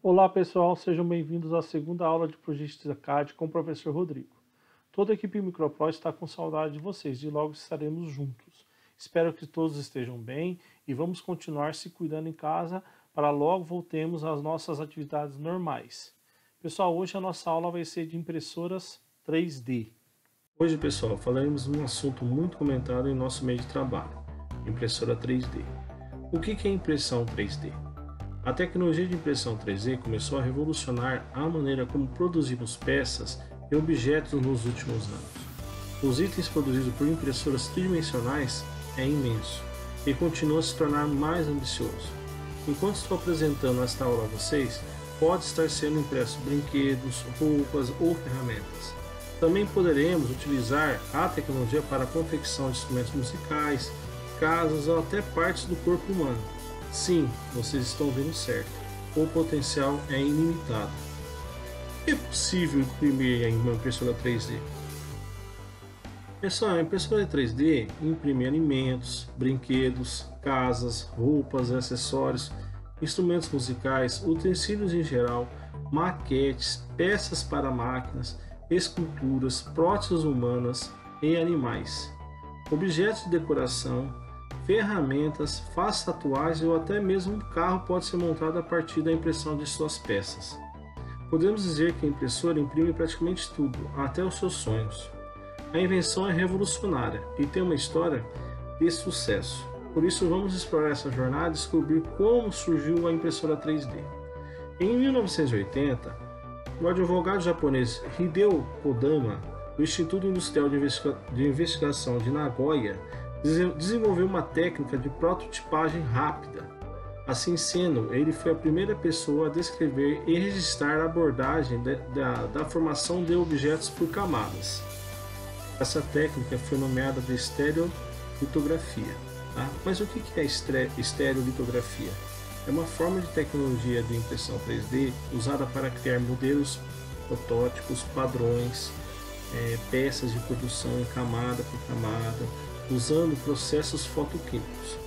Olá pessoal, sejam bem-vindos à segunda aula de Projetos CAD com o professor Rodrigo. Toda a equipe Micropro está com saudade de vocês e logo estaremos juntos. Espero que todos estejam bem e vamos continuar se cuidando em casa para logo voltemos às nossas atividades normais. Pessoal, hoje a nossa aula vai ser de impressoras 3D. Hoje, pessoal, falaremos de um assunto muito comentado em nosso meio de trabalho, impressora 3D. O que é impressão 3D? A tecnologia de impressão 3D começou a revolucionar a maneira como produzimos peças e objetos nos últimos anos. Os itens produzidos por impressoras tridimensionais é imenso e continua a se tornar mais ambicioso. Enquanto estou apresentando esta aula a vocês, pode estar sendo impresso brinquedos, roupas ou ferramentas. Também poderemos utilizar a tecnologia para a confecção de instrumentos musicais, casas ou até partes do corpo humano. Sim, vocês estão vendo certo, o potencial é ilimitado. É possível imprimir em uma impressora 3D? Pessoal, a impressora 3D imprime alimentos, brinquedos, casas, roupas, acessórios, instrumentos musicais, utensílios em geral, maquetes, peças para máquinas, esculturas, próteses humanas e animais, objetos de decoração, ferramentas, faz tatuagens ou até mesmo um carro pode ser montado a partir da impressão de suas peças. Podemos dizer que a impressora imprime praticamente tudo, até os seus sonhos. A invenção é revolucionária e tem uma história de sucesso. Por isso vamos explorar essa jornada e descobrir como surgiu a impressora 3D. Em 1980, o advogado japonês Hideo Kodama, do Instituto Industrial de Investigação de Nagoya, desenvolveu uma técnica de prototipagem rápida. Assim sendo, ele foi a primeira pessoa a descrever e registrar a abordagem da formação de objetos por camadas. Essa técnica foi nomeada de estereolitografia. Tá? Mas o que é estereolitografia? É uma forma de tecnologia de impressão 3D usada para criar modelos, protótipos, padrões, peças de produção em camada por camada, usando processos fotoquímicos.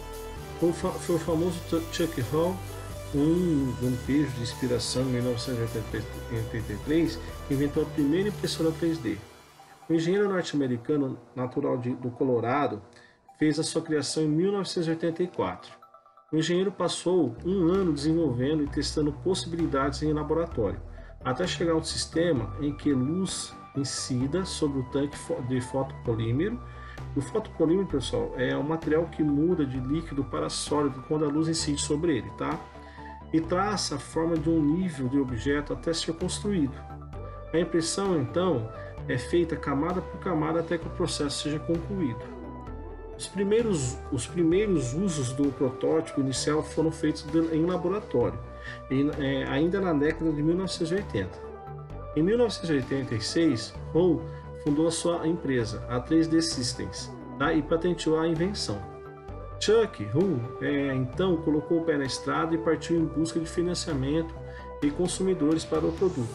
Foi o famoso Chuck Hall, um lampejo de inspiração em 1983, que inventou a primeira impressora 3D. O engenheiro norte-americano, natural do Colorado, fez a sua criação em 1984. O engenheiro passou um ano desenvolvendo e testando possibilidades em laboratório, até chegar a um sistema em que luz incida sobre o tanque de fotopolímero. O fotopolímero, pessoal, é um material que muda de líquido para sólido quando a luz incide sobre ele, tá? E traça a forma de um nível de objeto até ser construído. A impressão, então, é feita camada por camada até que o processo seja concluído. Os primeiros usos do protótipo inicial foram feitos em laboratório, ainda na década de 1980. Em 1986, Hall fundou a sua empresa, a 3D Systems, tá? E patenteou a invenção. Chuck Hull então colocou o pé na estrada e partiu em busca de financiamento e consumidores para o produto.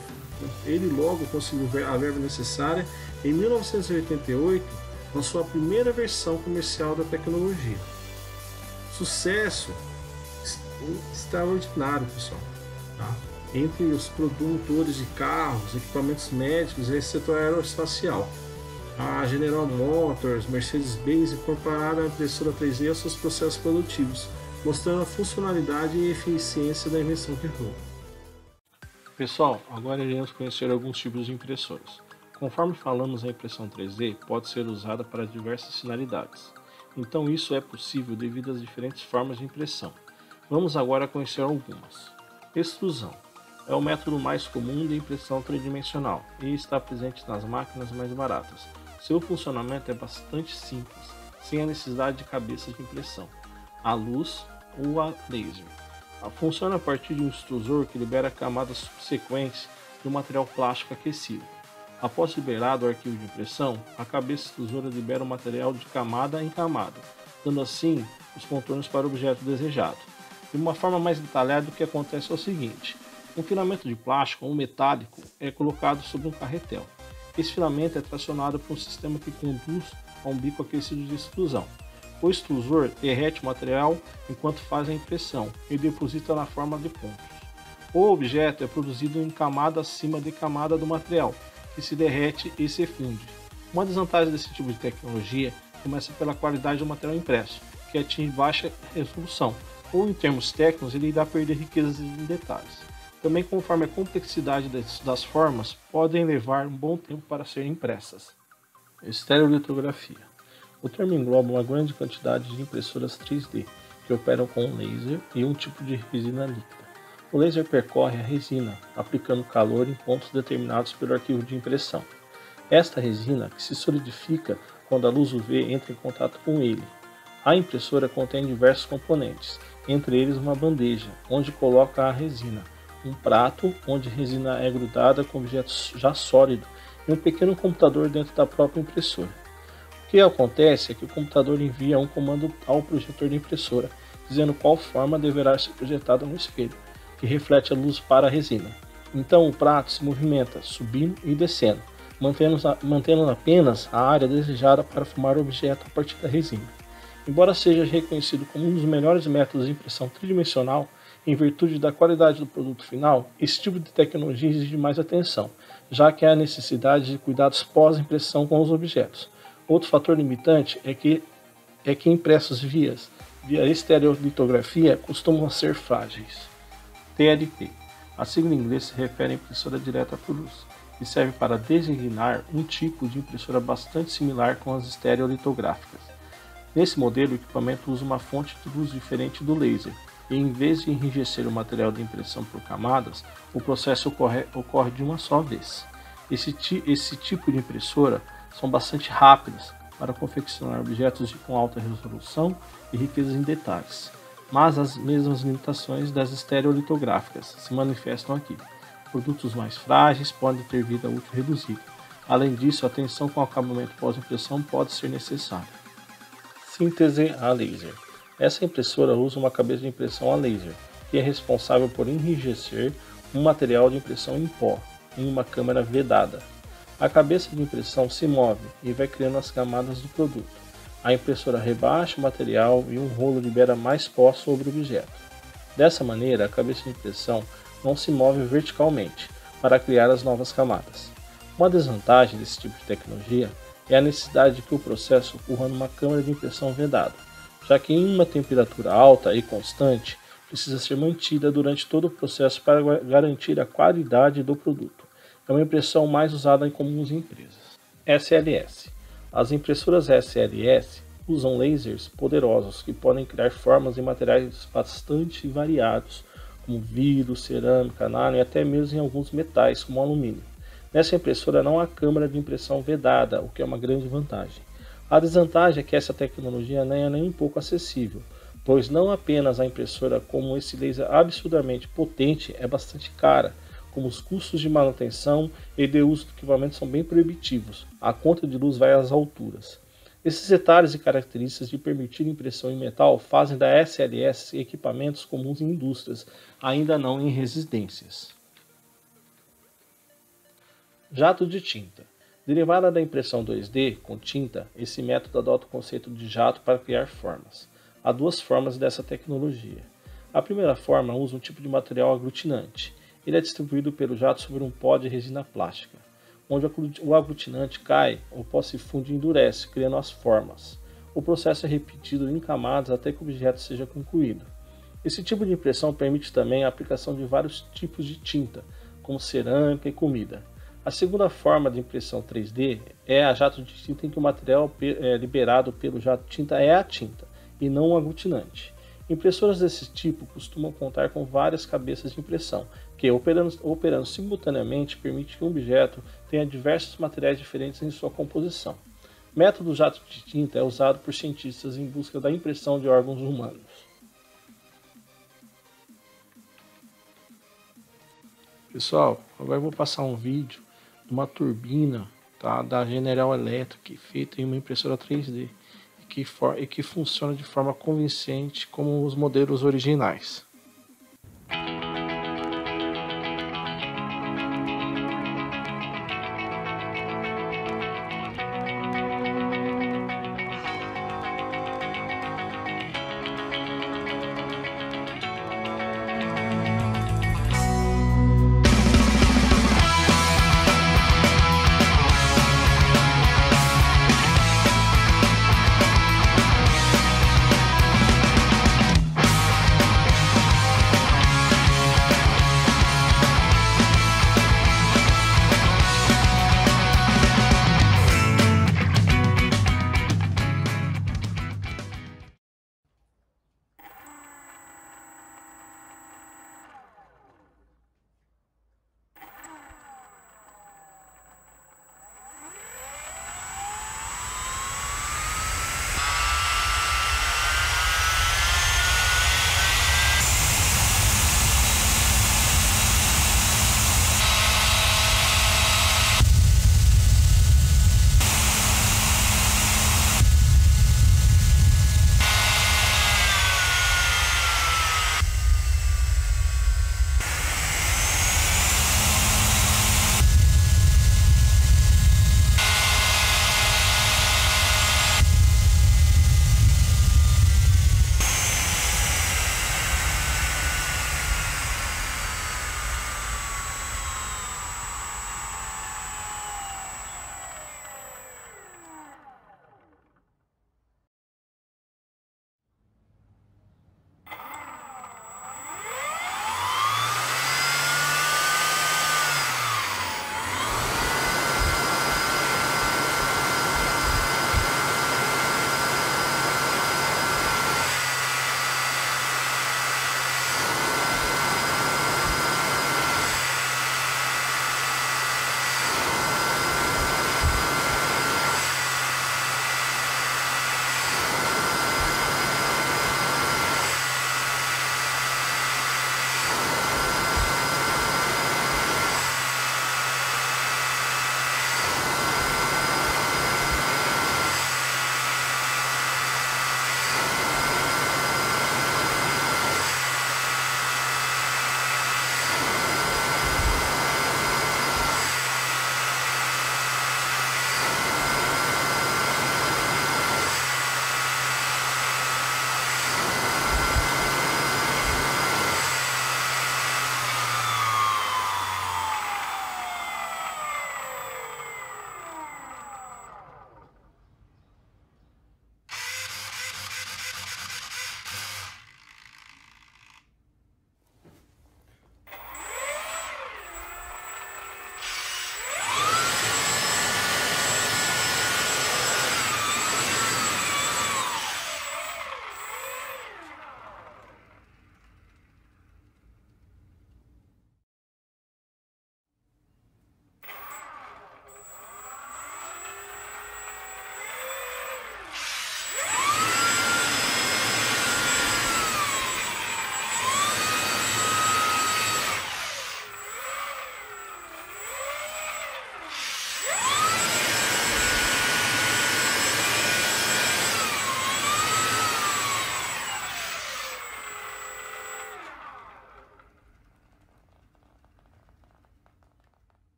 Ele logo conseguiu a verba necessária. Em 1988, lançou a primeira versão comercial da tecnologia. Sucesso extraordinário, pessoal. Tá? Entre os produtores de carros, equipamentos médicos e setor aeroespacial. A General Motors, Mercedes-Benz incorporaram a impressora 3D aos seus processos produtivos, mostrando a funcionalidade e eficiência da invenção que Hall. Pessoal, agora iremos conhecer alguns tipos de impressoras. Conforme falamos, a impressão 3D pode ser usada para diversas finalidades. Então isso é possível devido às diferentes formas de impressão. Vamos agora conhecer algumas. Extrusão é o método mais comum de impressão tridimensional e está presente nas máquinas mais baratas. Seu funcionamento é bastante simples, sem a necessidade de cabeças de impressão, a luz ou a laser. Funciona a partir de um extrusor que libera camadas subsequentes de um material plástico aquecido. Após liberado o arquivo de impressão, a cabeça extrusora libera o material de camada em camada, dando assim os contornos para o objeto desejado. De uma forma mais detalhada, o que acontece é o seguinte: um filamento de plástico ou metálico é colocado sobre um carretel. Esse filamento é tracionado por um sistema que conduz a um bico aquecido de extrusão. O extrusor derrete o material enquanto faz a impressão e deposita na forma de pontos. O objeto é produzido em camada acima de camada do material, que se derrete e se funde. Uma desvantagem desse tipo de tecnologia começa pela qualidade do material impresso, que atinge baixa resolução, ou em termos técnicos ele irá perder riquezas em detalhes. Também conforme a complexidade das formas, podem levar um bom tempo para serem impressas. Estereolitografia. O termo engloba uma grande quantidade de impressoras 3D, que operam com um laser e um tipo de resina líquida. O laser percorre a resina, aplicando calor em pontos determinados pelo arquivo de impressão. Esta resina que se solidifica quando a luz UV entra em contato com ele. A impressora contém diversos componentes, entre eles uma bandeja, onde coloca a resina, um prato, onde a resina é grudada com objetos já sólidos, e um pequeno computador dentro da própria impressora. O que acontece é que o computador envia um comando ao projetor da impressora, dizendo qual forma deverá ser projetada no espelho, que reflete a luz para a resina. Então o prato se movimenta, subindo e descendo, mantendo apenas a área desejada para formar o objeto a partir da resina. Embora seja reconhecido como um dos melhores métodos de impressão tridimensional, em virtude da qualidade do produto final, esse tipo de tecnologia exige mais atenção, já que há necessidade de cuidados pós-impressão com os objetos. Outro fator limitante é que impressos via estereolitografia costumam ser frágeis. TLP. A sigla em inglês se refere à impressora direta por luz, e serve para designar um tipo de impressora bastante similar com as estereolitográficas. Nesse modelo, o equipamento usa uma fonte de luz diferente do laser, e em vez de enrijecer o material de impressão por camadas, o processo ocorre de uma só vez. Esse tipo de impressora são bastante rápidas para confeccionar objetos com alta resolução e riqueza em detalhes, mas as mesmas limitações das estereolitográficas se manifestam aqui. Produtos mais frágeis podem ter vida útil reduzida. Além disso, a atenção com o acabamento pós-impressão pode ser necessária. Síntese a laser. Essa impressora usa uma cabeça de impressão a laser, que é responsável por enrijecer um material de impressão em pó, em uma câmara vedada. A cabeça de impressão se move e vai criando as camadas do produto. A impressora rebaixa o material e um rolo libera mais pó sobre o objeto. Dessa maneira, a cabeça de impressão não se move verticalmente para criar as novas camadas. Uma desvantagem desse tipo de tecnologia é a necessidade de que o processo ocorra numa câmara de impressão vedada, já que em uma temperatura alta e constante precisa ser mantida durante todo o processo para garantir a qualidade do produto. É uma impressão mais usada em comuns empresas. SLS. As impressoras SLS usam lasers poderosos que podem criar formas e materiais bastante variados, como vidro, cerâmica, nylon e até mesmo em alguns metais, como alumínio. Nessa impressora não há câmara de impressão vedada, o que é uma grande vantagem. A desvantagem é que essa tecnologia não é nem um pouco acessível, pois não apenas a impressora, como esse laser absurdamente potente, é bastante cara, como os custos de manutenção e de uso do equipamento são bem proibitivos. A conta de luz vai às alturas. Esses detalhes e características de permitir impressão em metal fazem da SLS equipamentos comuns em indústrias, ainda não em residências. Jato de tinta. Derivada da impressão 2D com tinta, esse método adota o conceito de jato para criar formas. Há duas formas dessa tecnologia. A primeira forma usa um tipo de material aglutinante. Ele é distribuído pelo jato sobre um pó de resina plástica. Onde o aglutinante cai, o pó se funde e endurece, criando as formas. O processo é repetido em camadas até que o objeto seja concluído. Esse tipo de impressão permite também a aplicação de vários tipos de tinta, como cerâmica e comida. A segunda forma de impressão 3D é a jato de tinta, em que o material liberado pelo jato de tinta é a tinta, e não um aglutinante. Impressoras desse tipo costumam contar com várias cabeças de impressão, que, operando simultaneamente, permite que um objeto tenha diversos materiais diferentes em sua composição. O método jato de tinta é usado por cientistas em busca da impressão de órgãos humanos. Pessoal, agora eu vou passar um vídeo de uma turbina, tá, da General Electric, feita em uma impressora 3D e que funciona de forma convincente como os modelos originais.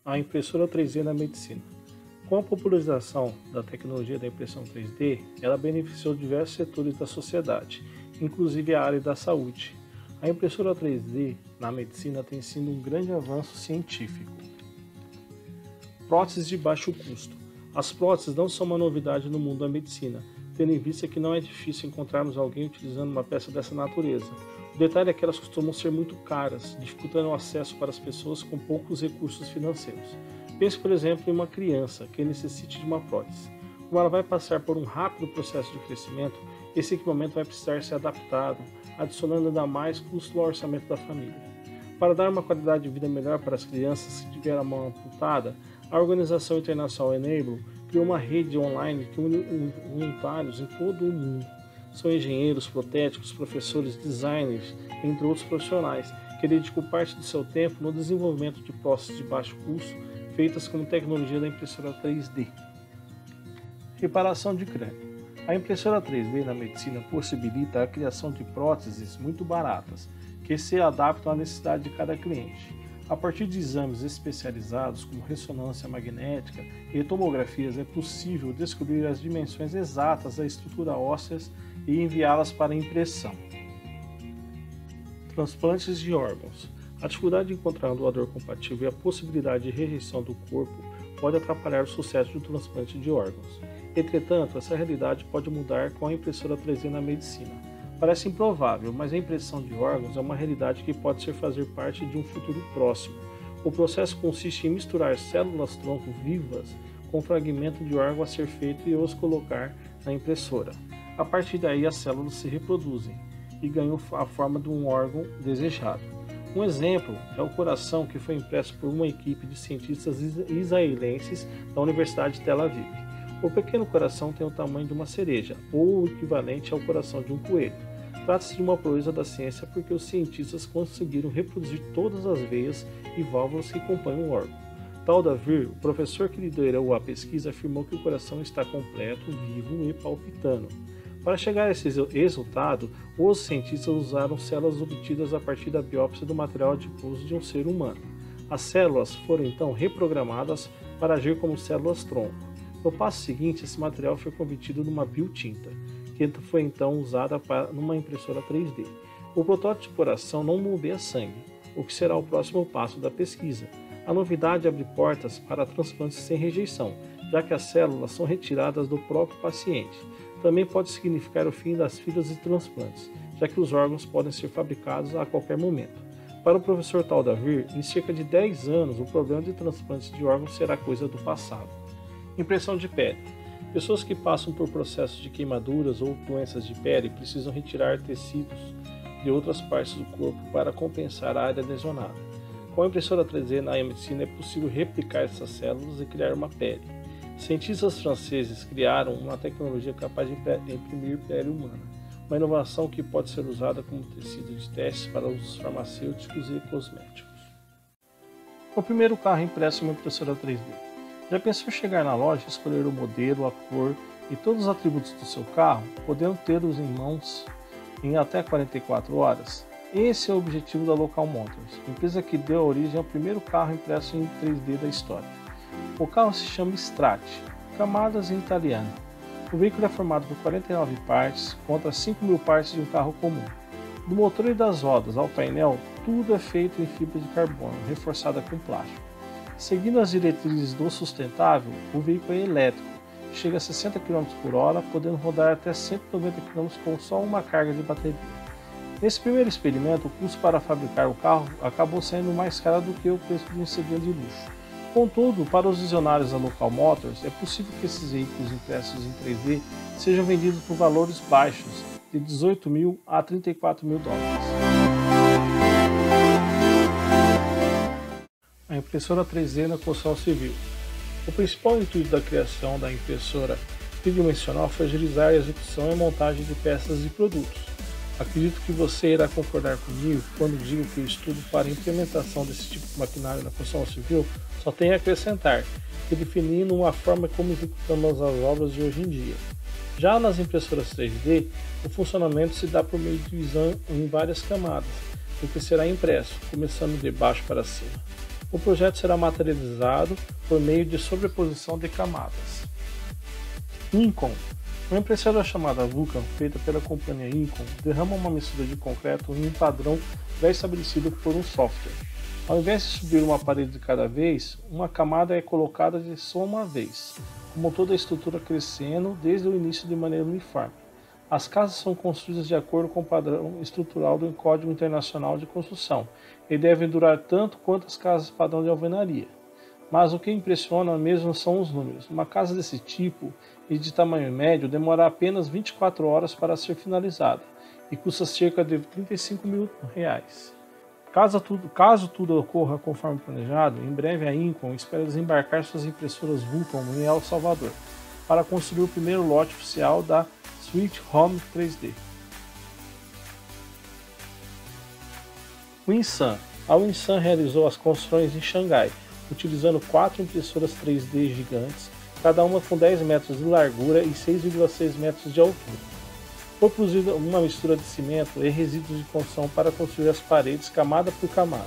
a impressora 3D na medicina. Com a popularização da tecnologia da impressão 3D, ela beneficiou diversos setores da sociedade, inclusive a área da saúde. A impressora 3D na medicina tem sido um grande avanço científico. Próteses de baixo custo. As próteses não são uma novidade no mundo da medicina, tendo em vista que não é difícil encontrarmos alguém utilizando uma peça dessa natureza. O detalhe é que elas costumam ser muito caras, dificultando o acesso para as pessoas com poucos recursos financeiros. Pense, por exemplo, em uma criança que necessite de uma prótese. Como ela vai passar por um rápido processo de crescimento, esse equipamento vai precisar ser adaptado, adicionando ainda mais custo ao orçamento da família. Para dar uma qualidade de vida melhor para as crianças que tiveram a mão amputada, a organização internacional Enable criou uma rede online que une voluntários em todo o mundo. São engenheiros, protéticos, professores, designers, entre outros profissionais, que dedicam parte do seu tempo no desenvolvimento de próteses de baixo custo, feitas com tecnologia da impressora 3D. Reparação de crânio. A impressora 3D na medicina possibilita a criação de próteses muito baratas, que se adaptam à necessidade de cada cliente. A partir de exames especializados como ressonância magnética e tomografias, é possível descobrir as dimensões exatas da estrutura óssea e enviá-las para impressão. Transplantes de órgãos. A dificuldade de encontrar um doador compatível e a possibilidade de rejeição do corpo pode atrapalhar o sucesso de um transplante de órgãos. Entretanto, essa realidade pode mudar com a impressora 3D na medicina. Parece improvável, mas a impressão de órgãos é uma realidade que pode ser fazer parte de um futuro próximo. O processo consiste em misturar células-tronco vivas com fragmento de órgão a ser feito e os colocar na impressora. A partir daí, as células se reproduzem e ganham a forma de um órgão desejado. Um exemplo é o coração, que foi impresso por uma equipe de cientistas israelenses da Universidade de Tel Aviv. O pequeno coração tem o tamanho de uma cereja, ou o equivalente ao coração de um coelho. Trata-se de uma proeza da ciência porque os cientistas conseguiram reproduzir todas as veias e válvulas que compõem o órgão. Taldavir, o professor que liderou a pesquisa, afirmou que o coração está completo, vivo e palpitando. Para chegar a esse resultado, os cientistas usaram células obtidas a partir da biópsia do material adiposo de um ser humano. As células foram então reprogramadas para agir como células-tronco. No passo seguinte, esse material foi convertido numa biotinta, que foi então usada numa impressora 3D. O protótipo de coração não bombeia sangue, o que será o próximo passo da pesquisa. A novidade abre portas para transplantes sem rejeição, já que as células são retiradas do próprio paciente. Também pode significar o fim das filas de transplantes, já que os órgãos podem ser fabricados a qualquer momento. Para o professor Taldavir, em cerca de 10 anos, o problema de transplantes de órgãos será coisa do passado. Impressão de pele. Pessoas que passam por processos de queimaduras ou doenças de pele precisam retirar tecidos de outras partes do corpo para compensar a área lesionada. Com a impressora 3D na medicina é possível replicar essas células e criar uma pele. Cientistas franceses criaram uma tecnologia capaz de imprimir pele humana, uma inovação que pode ser usada como tecido de testes para usos farmacêuticos e cosméticos. O primeiro carro impresso em uma impressora 3D. Já pensou chegar na loja e escolher o modelo, a cor e todos os atributos do seu carro, podendo tê-los em mãos em até 44 horas? Esse é o objetivo da Local Motors, empresa que deu origem ao primeiro carro impresso em 3D da história. O carro se chama Stratti, camadas em italiano. O veículo é formado por 49 partes, contra 5.000 partes de um carro comum. Do motor e das rodas ao painel, tudo é feito em fibra de carbono, reforçada com plástico. Seguindo as diretrizes do sustentável, o veículo é elétrico, chega a 60 km por hora, podendo rodar até 190 km com só uma carga de bateria. Nesse primeiro experimento, o custo para fabricar o carro acabou sendo mais caro do que o preço de um sedã de luxo. Contudo, para os visionários da Local Motors, é possível que esses veículos impressos em 3D sejam vendidos por valores baixos, de 18 mil a 34 mil dólares. A impressora 3D na construção civil. O principal intuito da criação da impressora tridimensional foi agilizar a execução e montagem de peças e produtos. Acredito que você irá concordar comigo quando digo que o estudo para a implementação desse tipo de maquinário na construção civil só tem a acrescentar, definindo uma forma como executamos as obras de hoje em dia. Já nas impressoras 3D, o funcionamento se dá por meio de divisão em várias camadas, do que será impresso, começando de baixo para cima. O projeto será materializado por meio de sobreposição de camadas. Incon. Uma impressora chamada Vulcan, feita pela companhia Incon, derrama uma mistura de concreto em um padrão pré-estabelecido por um software. Ao invés de subir uma parede de cada vez, uma camada é colocada de só uma vez, como toda a estrutura crescendo desde o início de maneira uniforme. As casas são construídas de acordo com o padrão estrutural do Código Internacional de Construção e devem durar tanto quanto as casas padrão de alvenaria. Mas o que impressiona mesmo são os números. Uma casa desse tipo e de tamanho médio demora apenas 24 horas para ser finalizada e custa cerca de R$35 mil. Caso tudo ocorra conforme planejado, em breve a Incon espera desembarcar suas impressoras Vulcan em El Salvador para construir o primeiro lote oficial da Sweet Home 3D. Winsun. A Winsun realizou as construções em Xangai, utilizando 4 impressoras 3D gigantes, cada uma com 10 metros de largura e 6,6 metros de altura. Foi produzida uma mistura de cimento e resíduos de construção para construir as paredes camada por camada.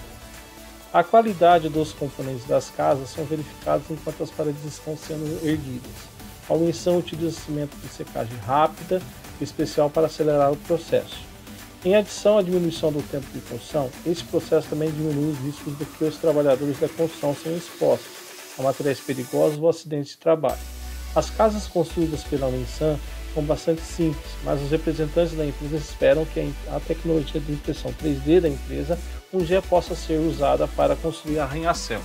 A qualidade dos componentes das casas são verificadas enquanto as paredes estão sendo erguidas. A Winsun utiliza cimento de secagem rápida, especial para acelerar o processo. Em adição à diminuição do tempo de construção, esse processo também diminui os riscos de que os trabalhadores da construção sejam expostos a materiais perigosos ou acidentes de trabalho. As casas construídas pela Winsun são bastante simples, mas os representantes da empresa esperam que a tecnologia de impressão 3D da empresa um dia possa ser usada para construir arranha-céus.